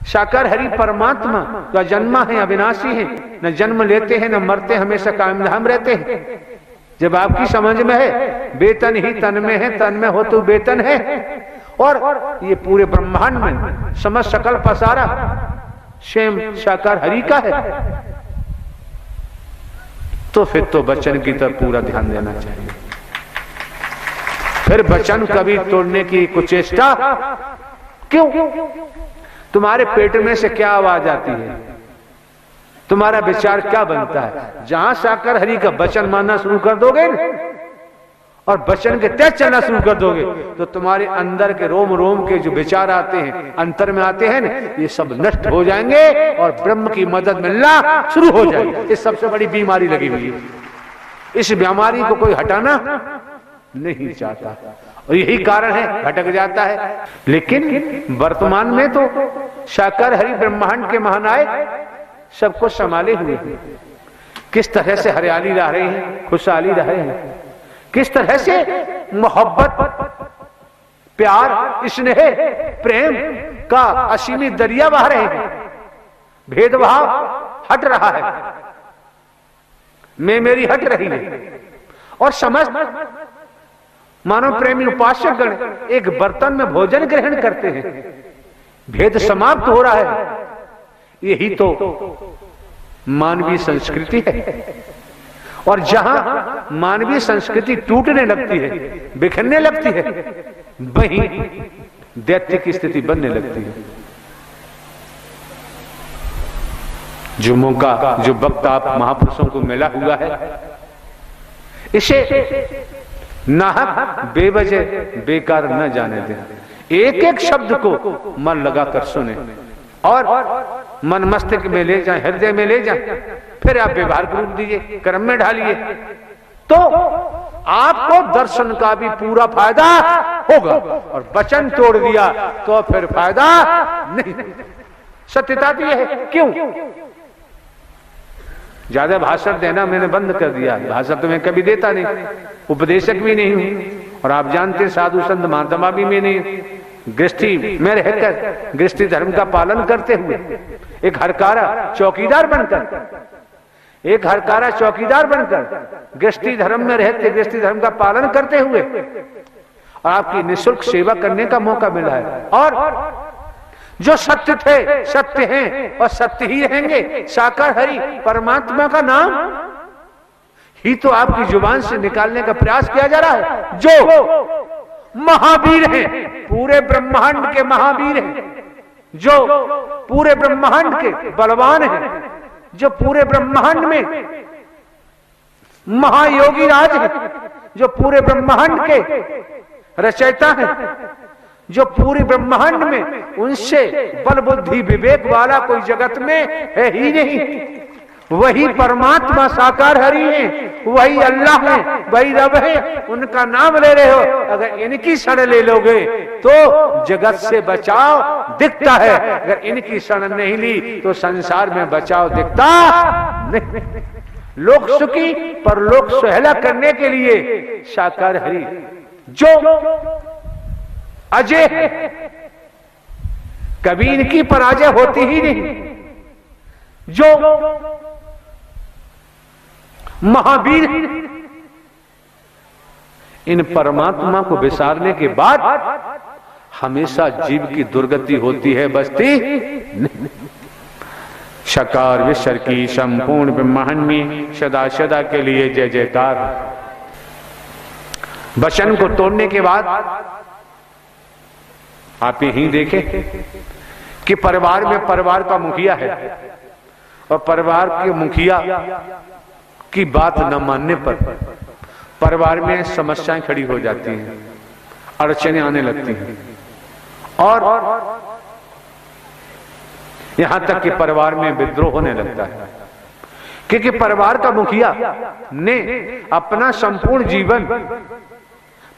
साकार हरि परमात्मा का जन्मा है, अविनाशी है, न जन्म लेते हैं न मरते, हमेशा कायम धाम रहते हैं। जब आपकी समझ में है वेतन ही तन में है, तन में हो तो वेतन है, और ये पूरे ब्रह्मांड में समझ सकल पसारा स्वयं साकार हरि का है, तो फिर तो वचन की तरफ पूरा ध्यान देना चाहिए। फिर वचन कभी तोड़ने की कुचेष्टा क्यों? तुम्हारे पेट में से क्या आवाज आती है, तुम्हारा विचार क्या बनता है? जहां साकार हरि का वचन मानना शुरू कर दोगे और वचन के तहत चलना शुरू कर दोगे, तो तुम्हारे अंदर के रोम रोम के जो विचार आते हैं, अंतर में आते हैं ना, ये सब नष्ट हो जाएंगे और ब्रह्म की मदद मिलना शुरू हो जाएगी। ये सबसे बड़ी बीमारी लगी हुई है, इस बीमारी को कोई हटाना नहीं चाहता, और यही कारण है भटक जाता है। लेकिन वर्तमान में तो साकार हरि ब्रह्मांड के महानायक सबको संभाले हुए हैं। किस तरह से हरियाली रह रही है, खुशहाली रह रहे हैं, किस तरह से मोहब्बत, प्यार, स्नेह, प्रेम का असीमित दरिया बह रहे हैं। भेदभाव हट रहा है, मैं मेरी हट रही है, और समस्त मानव प्रेमी उपासक गण एक बर्तन में भोजन ग्रहण करते हैं। भेद समाप्त हो रहा है। यही तो मानवीय संस्कृति है। और जहां मानवीय संस्कृति टूटने लगती है, बिखरने लगती है, वहीं दैत्य की स्थिति बनने लगती है। जो मौका, जो वक्त आप महापुरुषों को मिला हुआ है, इसे नाहक बेवजह बेकार न जाने दें। एक एक शब्द को मन लगाकर सुने और मन मस्तिष्क में ले जाएं, हृदय में ले जाएं, फिर आप व्यवहार रूप दीजिए, कर्म में ढालिए, तो आपको दर्शन का भी पूरा फायदा होगा। और वचन तोड़ दिया तो फिर फायदा नहीं। सत्यता तो यह है। क्यों? ज्यादा भाषण देना मैंने बंद कर दिया। भाषण तो मैं कभी देता नहीं, उपदेशक भी नहीं हूं, और आप जानते साधु संत महात्मा भी मैं नहीं। गृहस्थी में रहकर गृहस्थी धर्म का पालन करते हुए एक हरकारा चौकीदार बनकर, एक हरकारा चौकीदार बनकर गृहस्थी धर्म में रहते, गृहस्थी धर्म का पालन करते हुए, और आपकी निःशुल्क सेवा करने का मौका मिला है। और जो सत्य थे, सत्य हैं और सत्य ही रहेंगे। साकार हरि परमात्मा का नाम ही तो आपकी जुबान से निकालने का प्रयास किया जा रहा है। जो महावीर हैं, पूरे ब्रह्मांड के महावीर हैं, जो पूरे ब्रह्मांड के बलवान हैं, जो पूरे ब्रह्मांड में महायोगी राज हैं, जो पूरे ब्रह्मांड के रचयिता हैं, जो पूरे ब्रह्मांड में उनसे बल बुद्धि विवेक वाला कोई जगत में है ही नहीं। वही परमात्मा साकार हरि है, वही अल्लाह है, वही रब है। उनका नाम ले रहे हो, अगर इनकी शरण ले लोगे तो जगत से बचाव दिखता है। अगर इनकी शरण नहीं ली तो संसार में बचाव दिखता नहीं। लोक सुखी पर लोक सुहेला करने के लिए साकार हरि जो अजय है, कभी इनकी पराजय होती ही नहीं। जो महावीर, इन परमात्मा को विसारने के बाद हमेशा जीव की दुर्गति होती है, बचती नहीं। साकार विश्व की संपूर्ण ब्रह्मांड में सदा सदा के लिए जय जयकार। वचन को तोड़ने के बाद आप यही देखें कि परिवार में परिवार का मुखिया है, और परिवार के मुखिया की बात न मानने पर परिवार में समस्याएं खड़ी हो जाती हैं, अड़चनें आने लगती हैं, और यहां तक कि परिवार में विद्रोह होने लगता है। क्योंकि परिवार का मुखिया ने अपना संपूर्ण जीवन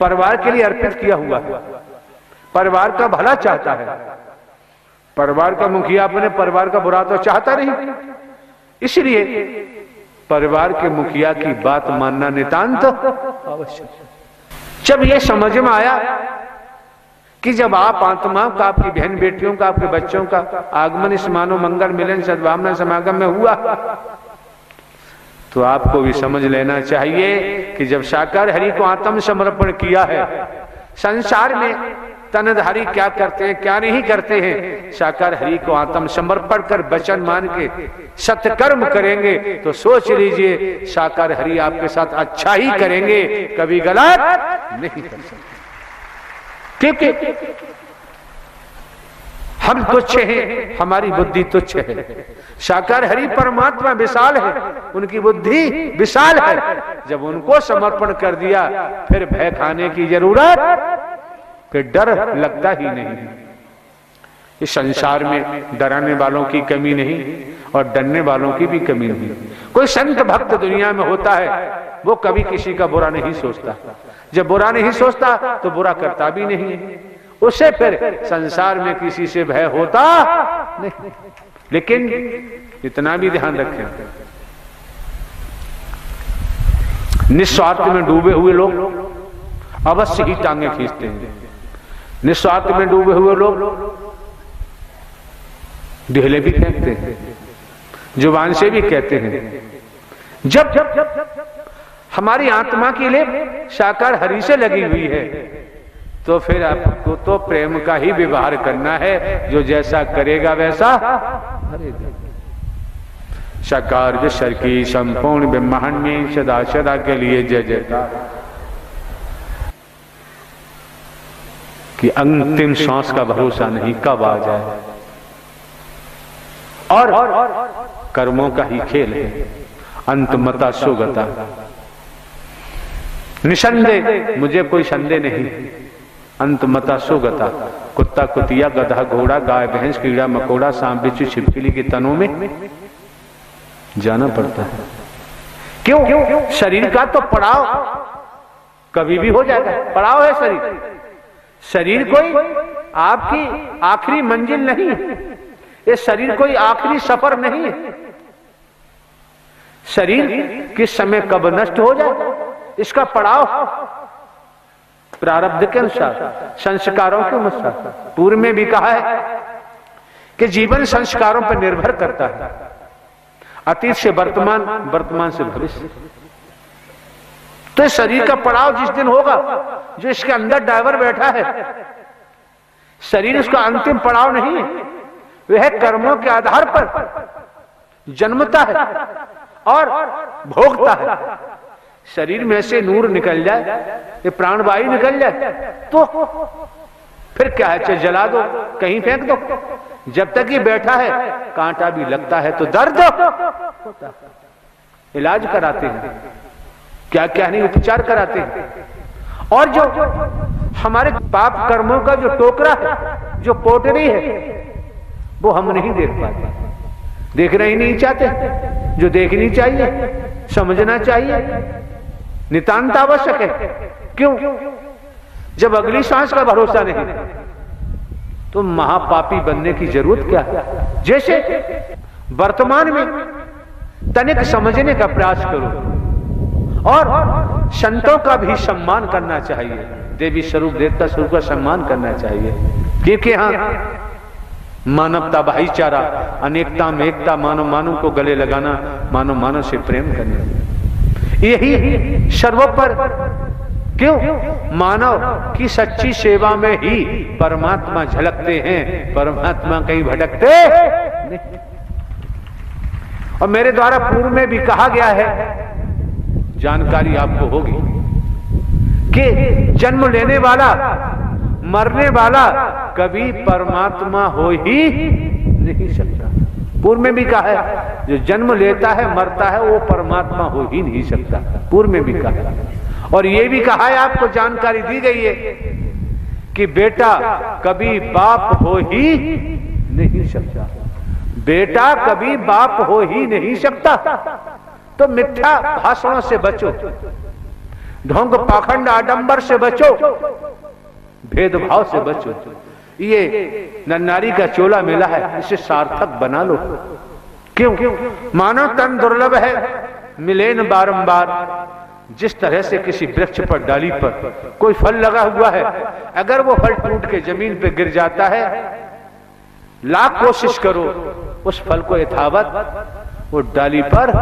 परिवार के लिए अर्पित किया हुआ है, परिवार का भला चाहता है। परिवार का मुखिया अपने परिवार का बुरा तो चाहता नहीं, इसलिए परिवार के मुखिया की बात मानना नितांत आवश्यक। जब यह समझ में आया कि जब आप आत्माओं का, आपकी बहन बेटियों का, आपके बच्चों का आगमन इस मानव मंगल मिलन सद्भावना समागम में हुआ, तो आपको भी समझ लेना चाहिए कि जब साकार हरि को आत्म समर्पण किया है, संसार में तनधारी क्या करते हैं क्या नहीं करते हैं, साकार हरि को आत्म समर्पण कर वचन मान के सत्कर्म करेंगे तो सोच लीजिए साकार हरि आपके साथ अच्छा ही करेंगे, कभी गलत नहीं कर सकते। क्योंकि हम तुच्छ हैं, हमारी बुद्धि तुच्छ है, साकार हरि परमात्मा विशाल है, उनकी बुद्धि विशाल है। जब उनको समर्पण कर दिया फिर भय खाने की जरूरत, फिर डर लगता ही नहीं। इस संसार में डराने वालों की कमी नहीं और डरने वालों की भी कमी नहीं। कोई संत भक्त दुनिया में होता है वो कभी किसी का बुरा नहीं सोचता, जब बुरा नहीं सोचता तो बुरा करता भी नहीं, उसे फिर संसार में किसी से भय होता नहीं। लेकिन इतना भी ध्यान रखें, निस्वार्थ में डूबे हुए लोग अवश्य ही टांगे खींचते हैं, निस्वार्थ में डूबे हुए लोग ढेले भी फेंकते हैं, जुबान से भी कहते हैं। जब हमारी आत्मा की लेप साकार हरि से लगी हुई है तो फिर आपको तो प्रेम का ही व्यवहार करना है, जो जैसा करेगा वैसा करेगा। साकार विश्व की संपूर्ण ब्रह्मांड में सदा सदा के लिए जय जयकार। कि अंतिम सांस का भरोसा नहीं, कब आ जाए, और कर्मों का ही खेल है, अंतमता सुगता। निसंदेह, मुझे कोई संदेह नहीं, अंतमता सुगता। कुत्ता कुतिया गधा घोड़ा गाय भैंस कीड़ा मकोड़ा सांप बिच्छू छिपकली के तनों में जाना पड़ता है। क्यों? शरीर का तो पड़ाव कभी भी हो जाएगा, पड़ाव है शरीर। शरीर कोई आपकी आखिरी मंजिल नहीं है, ये शरीर कोई आखिरी सफर नहीं है। शरीर किस समय कब नष्ट हो जाए इसका पड़ाव प्रारब्ध के अनुसार, संस्कारों के अनुसार। पूर्व में भी कहा है कि जीवन संस्कारों पर निर्भर करता है, अतीत से वर्तमान, वर्तमान से भविष्य। तो शरीर का पड़ाव जिस दिन होगा, जो इसके अंदर ड्राइवर बैठा है, शरीर उसका अंतिम पड़ाव नहीं है, वह कर्मों के आधार पर जन्मता है और भोगता है। शरीर में से नूर निकल जाए, ये प्राणवायु निकल जाए तो फिर क्या है, चाहे जला दो, कहीं फेंक दो, जब तक ये बैठा है कांटा भी लगता है तो दर्द होता है। इलाज कराते हैं, क्या क्या नहीं उपचार कराते हैं। और जो हमारे पाप कर्मों का जो टोकरा है, जो पोटरी है, वो हम नहीं देख पाते, देखना ही नहीं चाहते। जो देखनी चाहिए, समझना चाहिए, नितांत आवश्यक है। क्यों? जब अगली सांस का भरोसा नहीं तो महापापी बनने की जरूरत क्या है। जैसे वर्तमान में तनिक समझने का प्रयास करो और संतों का भी सम्मान करना चाहिए, देवी स्वरूप देवता स्वरूप का सम्मान करना चाहिए। क्योंकि हाँ, मानवता, भाईचारा, अनेकता में एकता, मानव मानव को गले लगाना, मानव मानव से प्रेम करना, यही सर्वोपर। क्यों? मानव की सच्ची सेवा में ही परमात्मा झलकते हैं, परमात्मा कहीं भटकते नहीं। और मेरे द्वारा पूर्व में भी कहा गया है, जानकारी आपको होगी कि जन्म लेने वाला, मरने वाला कभी परमात्मा हो ही नहीं सकता। पूर्व में भी कहा है, जो जन्म लेता है मरता है वो परमात्मा हो ही नहीं सकता। पूर्व में भी कहा है, और ये भी कहा है, आपको जानकारी दी गई है कि बेटा कभी बाप हो ही नहीं सकता। बेटा कभी बाप हो ही नहीं सकता। तो मिथ्या भाषणों से बचो, ढोंग पाखंड आडंबर से बचो, भेदभाव से बचो। ये नन्नारी का चोला मिला है, इसे सार्थक बना लो। क्यों? मानव तन दुर्लभ है, मिले न बारंबार, जिस तरह से किसी वृक्ष पर डाली पर कोई फल लगा हुआ है, अगर वो फल टूट के जमीन पे गिर जाता है, लाख कोशिश करो उस फल को यथावत वो डाली पर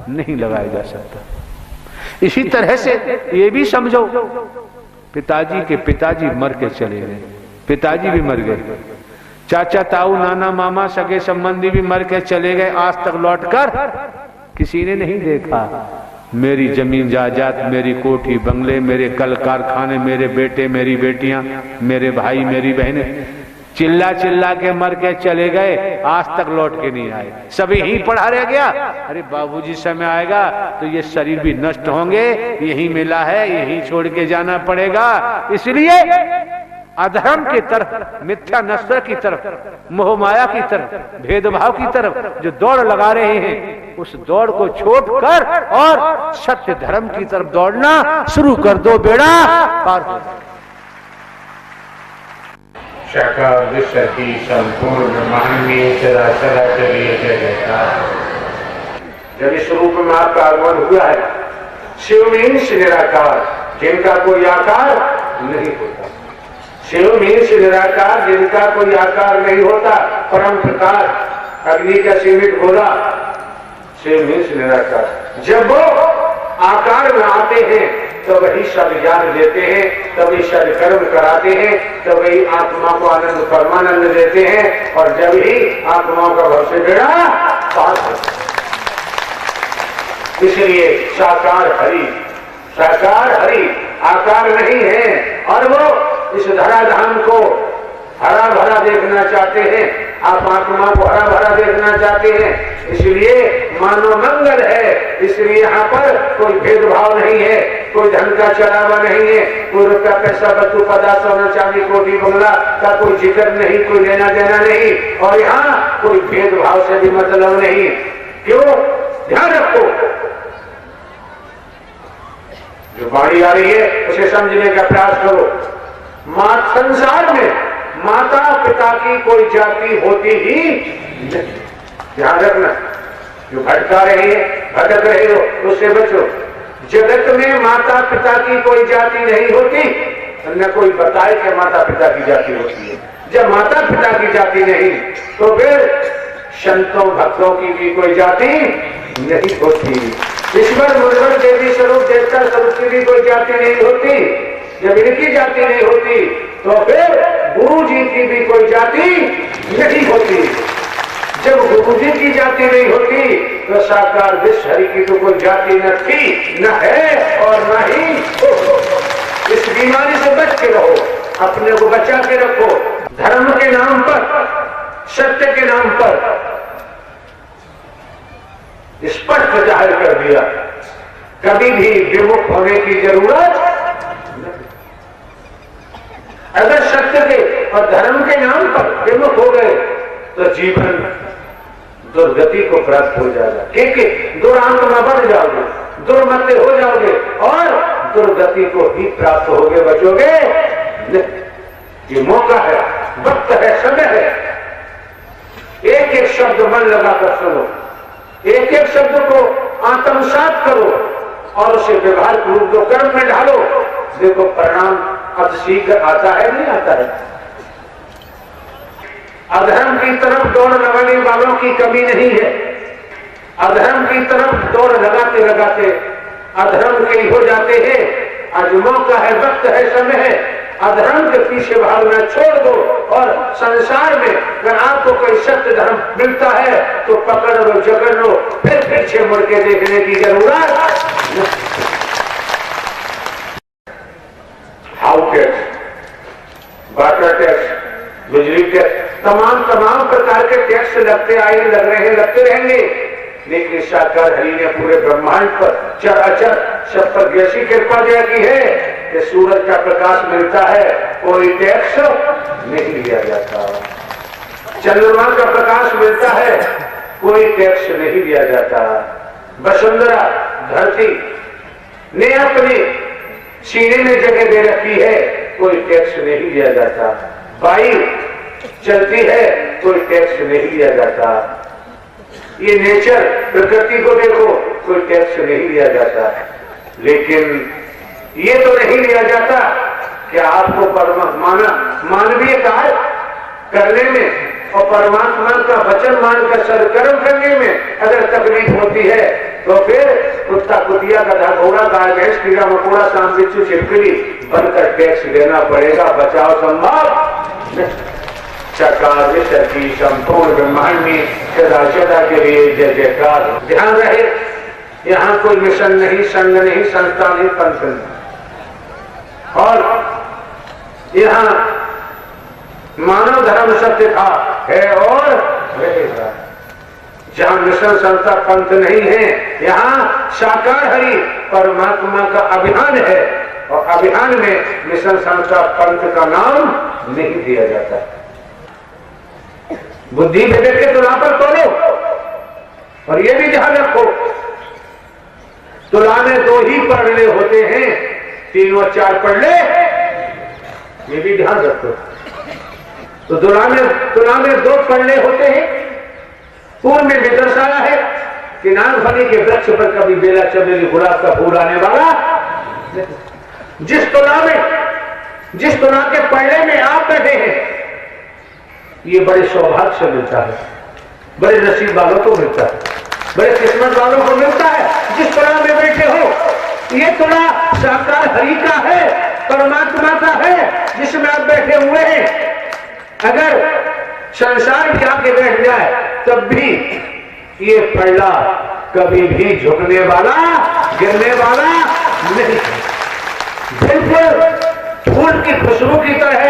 नहीं लगाया जा सकता। इसी तरह से ये भी समझो, पिताजी के पिताजी मर के चले गए, पिताजी भी मर गए, चाचा ताऊ नाना मामा सगे संबंधी भी मर के चले गए, आज तक लौटकर किसी ने नहीं देखा। मेरी जमीन जायदाद, मेरी कोठी बंगले, मेरे कल कारखाने, मेरे बेटे मेरी बेटियां, मेरे भाई मेरी बहनें चिल्ला चिल्ला के मर के चले गए, आज तक लौट के नहीं आए, सभी ही पड़ा रह गया। अरे बाबूजी समय आएगा तो ये शरीर भी नष्ट होंगे, यही मिला है यही छोड़ के जाना पड़ेगा। इसलिए अधर्म की तरफ, मिथ्या नस्र की तरफ, मोह माया की तरफ, भेदभाव की तरफ जो दौड़ लगा रहे हैं, उस दौड़ को छोड़कर और सत्य धर्म की तरफ दौड़ना शुरू कर दो, बेड़ा पार हो जाए। साकार विश्व की संपूर्ण ब्रह्मांड में चराचर जब इस रूप में आपका आगमन हुआ है, शिव मीन्स निराकार, जिनका कोई आकार नहीं होता। शिव मीन्स निराकार, जिनका कोई आकार नहीं होता, परम प्रकाश, अग्नि का सीमित गोला। शिव मीन्स निराकार। जब वो आकार में आते हैं तो वही सब ज्ञान देते हैं, तभी सब कर्म कराते हैं, तभी आत्मा को आनंद परमानंद देते हैं, और जब ही आत्माओं का भव से बेड़ा पार होता है। इसलिए साकार हरि, साकार हरि आकार नहीं है, और वो इस धराधाम को हरा भरा देखना चाहते हैं, आप आत्मा को हरा भरा देखना चाहते हैं, इसलिए मानव मंगल है। इसलिए यहाँ पर कोई भेदभाव नहीं है, कोई धन का चढ़ावा नहीं है, कोई रुपया पैसा बच्चों पदा सोना चांदी कोटी बंगला का कोई जिक्र नहीं, कोई लेना देना नहीं, और यहाँ कोई भेदभाव से भी मतलब नहीं। क्यों? ध्यान रखो, जो बाणी आ रही है उसे समझने का प्रयास करो। संसार में माता पिता की कोई जाति होती ही नहीं, ध्यान रखना। जो भटका रहे हैं, भटक रहे हो, उससे बचो। जगत में माता पिता की कोई जाति नहीं होती, न कोई बताए कि माता पिता की जाति होती है। जब माता पिता की जाति नहीं, तो फिर संतों भक्तों की भी कोई जाति नहीं होती। ईश्वर मुर्वर देवी स्वरूप देवता स्वरूप की भी कोई जाति नहीं होती। जब इनकी जाति नहीं होती, तो फिर गुरु जी की भी कोई जाति नहीं होती। जब गुरु जी की जाति नहीं होती, तो साकार विश्व हरि की तो कोई जाति न थी, न है, और न ही हो। इस बीमारी से बच के रहो, अपने को बचा के रखो। धर्म के नाम पर, सत्य के नाम पर स्पष्ट जाहिर कर दिया, कभी भी विमुख होने की जरूरत नहीं। अगर सत्य के और धर्म के नाम पर विमुख हो गए तो जीवन दुर्गति को प्राप्त हो जाएगा, क्योंकि दुरात्मा बन जाओगे, दुर्मते हो जाओगे, और दुर्गति को ही प्राप्त होगे, बचोगे। ये मौका है, वक्त है, समय है। एक एक शब्द मन लगाकर सुनो, एक एक शब्द को आत्मसात करो, और उसे व्यवहार रूप दो, कर्म में ढालो। देखो परिणाम अब शीघ्र आता है, नहीं आता है। अधर्म की तरफ दौड़ लगाने वालों की कमी नहीं है। अधर्म की तरफ दौड़ लगाते लगाते अधर्म के हो जाते हैं। आज मौका है, वक्त है, समय है। अधर्म के पीछे भागना छोड़ दो, और संसार में अगर आपको कोई सत्य धर्म मिलता है तो पकड़ लो, जकड़ लो, फिर पीछे मुड़ के देखने की जरूरत नहीं। हाउ टैक्स, वाटर टैक्स, बिजली टैक्स, तमाम प्रकार के टैक्स लगते आए, लग रहे हैं, लगते रहेंगे। लेकिन साकार हरि ने पूरे ब्रह्मांड पर चराचर सब पर ऐसी कृपा दया की है कि सूरज का प्रकाश मिलता है, कोई टैक्स नहीं लिया जाता। चंद्रमा का प्रकाश मिलता है, कोई टैक्स नहीं लिया जाता। वसुंधरा धरती ने अपने सीने में जगह दे रखी है, कोई टैक्स नहीं लिया जाता। वायु चलती है, कोई टैक्स नहीं लिया जाता। ये नेचर, प्रकृति को देखो, कोई टैक्स नहीं लिया जाता। लेकिन ये तो नहीं लिया जाता कि आपको मानवीय कार्य करने में और परमात्मा का वचन मानकर सदकर्म करने में अगर तकलीफ होती है तो फिर कुत्ता कुतिया गधा घोड़ा गाय भैंस कीड़ा मकोड़ा सांप बिच्छू छिपकली बनकर टैक्स देना पड़ेगा। बचाव संभव चकार की संपूर्ण ब्रह्मांड में सदा सदा के लिए जय जयकार। ध्यान रहे, यहाँ कोई मिशन नहीं, संघ नहीं, संस्था नहीं, पंथ नहीं, और यहाँ मानव धर्म सत्य था, है और रहेगा। जहाँ मिशन संस्था पंथ नहीं है, यहाँ साकार हरि परमात्मा का अभियान है, और अभियान में मिशन संस्था पंथ का नाम नहीं दिया जाता। बुद्धि विवेक के तुला पर तोलो, और ये भी ध्यान रखो तुला में 2 ही पढ़ने होते हैं, 3 और 4 पढ़ ले, ये भी ध्यान रखो। तो तुला में 2 पढ़ने होते हैं। पूर्व में भी दर्शाया है कि नागफनी के वृक्ष पर कभी बेला चमेली गुलाब का फूल आने वाला। जिस तुला के पढ़ने में आप बैठे हैं, ये बड़े सौभाग्य से मिलता है, बड़े नसीब वालों को मिलता है, बड़े किस्मत वालों को मिलता है जिस तुला में बैठे हो। ये तुला साकार हरि का है, परमात्मा का है, जिसमें आप बैठे हुए हैं। अगर संसार के आगे बैठ जाए तब भी ये पल्ला कभी भी झुकने वाला, गिरने वाला नहीं। बिल्कुल फूल की खुशबू की तरह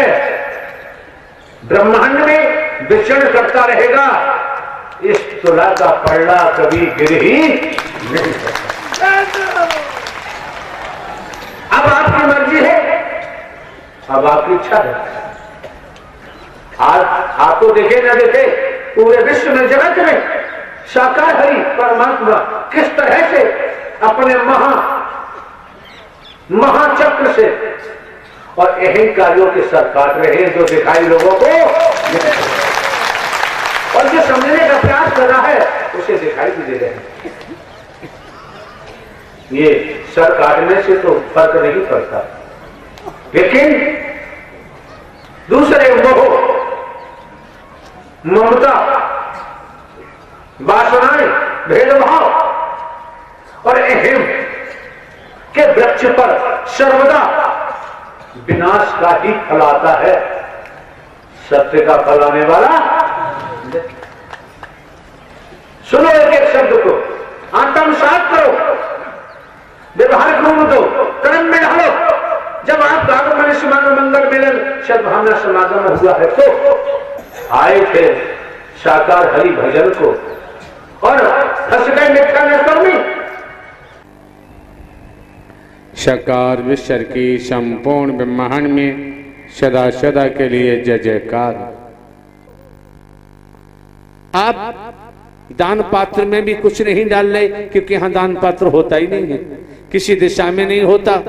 ब्रह्मांड में विचरण करता रहेगा। इस तुला का पल्ला कभी गिर ही नहीं सकता। अब आपकी मर्जी है, अब आपकी इच्छा है। आज आप तो देखे ना देखे, पूरे विश्व में, जगत में साकार हरि परमात्मा किस तरह से अपने महाचक्र से और अहंकारियों के सर काट रहे हैं, जो दिखाई लोगों को, और जो समझने का प्रयास कर रहा है उसे दिखाई भी दे रहे हैं। ये सर काटने से तो फर्क नहीं पड़ता, लेकिन दूसरे मोह, ममता, वासनाएं, भेदभाव और अहम के वृक्ष पर सर्वदा विनाश का ही फल आता है, सत्य का फल आने वाला। सुनो एक एक शब्द को, आत्मसात करो, व्यवहार ढूंढ दो, कर्म में ढालो। जब आप आगमन समागम मंगल मिलन सद्भावना समागम हुआ है तो आए थे साकार हरि भजन को, और फंस गए मिथ्या नशर में। साकार विश्व की संपूर्ण ब्रह्मांड में सदा सदा के लिए जय जयकार। आप दान पात्र में भी कुछ नहीं डाल रहे, क्योंकि यहां दान पात्र होता ही नहीं है, किसी दिशा में नहीं होता।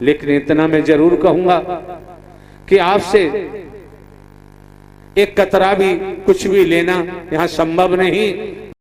लेकिन इतना मैं जरूर कहूंगा कि आपसे एक कतरा भी कुछ भी लेना यहां संभव नहीं।